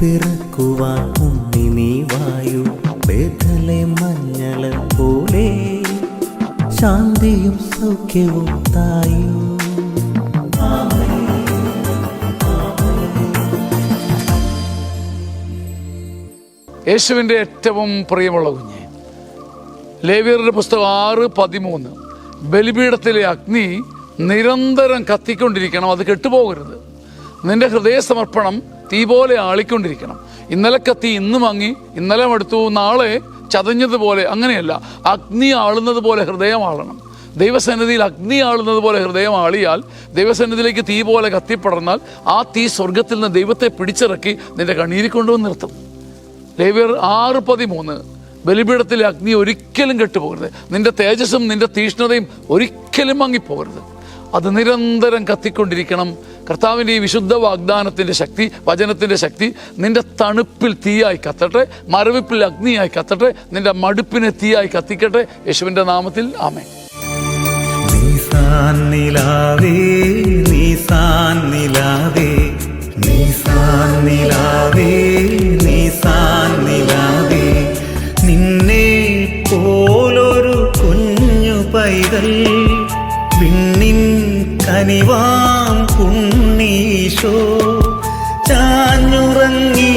പിറക്കുവാൻ ഉണ്ണി നീ വായു, ബേഥലേം മഞ്ഞള പോലെ ശാന്തിയും സൗഖ്യവും തായു. യേശുവിൻ്റെ ഏറ്റവും പ്രിയമുള്ള കുഞ്ഞെ, ലേവ്യരുടെ പുസ്തകം 6:13, ബലിപീഠത്തിലെ അഗ്നി നിരന്തരം കത്തിക്കൊണ്ടിരിക്കണം, അത് കെട്ടുപോകരുത്. നിന്റെ ഹൃദയ സമർപ്പണം തീ പോലെ ആളിക്കൊണ്ടിരിക്കണം. ഇന്നലെ കത്തി ഇന്ന് മങ്ങി, ഇന്നലെ മടുത്തു, നാളെ ചതഞ്ഞതുപോലെ അങ്ങനെയല്ല. അഗ്നി ആളുന്നത് പോലെ ഹൃദയം ആളണം. ദൈവസന്നിധിയിൽ അഗ്നി ആളുന്നത് പോലെ ഹൃദയം ആളിയാൽ, ദൈവസന്നിധിയിലേക്ക് തീ പോലെ കത്തിപ്പടർന്നാൽ ആ തീ സ്വർഗത്തിൽ നിന്ന് ദൈവത്തെ പിടിച്ചിറക്കി നിന്റെ കണ്ണീരിൽ കൊണ്ടുവന്ന് നിർത്തും. ലേവ്യർ 6:13, ബലിപീഠത്തിലെ അഗ്നി ഒരിക്കലും കെട്ടുപോകരുത്. നിന്റെ തേജസ്സും നിന്റെ തീഷ്ണതയും ഒരിക്കലും മങ്ങിപ്പോകരുത്. അത് നിരന്തരം കത്തിക്കൊണ്ടിരിക്കണം. കർത്താവിൻ്റെ ഈ വിശുദ്ധ വാഗ്ദാനത്തിൻ്റെ ശക്തി, വചനത്തിൻ്റെ ശക്തി നിന്റെ തണുപ്പിൽ തീയായി കത്തട്ടെ, മരവിപ്പിൽ അഗ്നിയായി കത്തട്ടെ, നിന്റെ മടുപ്പിനെ തീയായി കത്തിക്കട്ടെ. യേശുവിൻ്റെ നാമത്തിൽ ആമേൻ. നിന്നെ പോലൊരു കുഞ്ഞു പൈതൽ, വിണ്ണിൻ കനിവാം പുണ്ണീശോ ചാഞ്ഞുറങ്ങി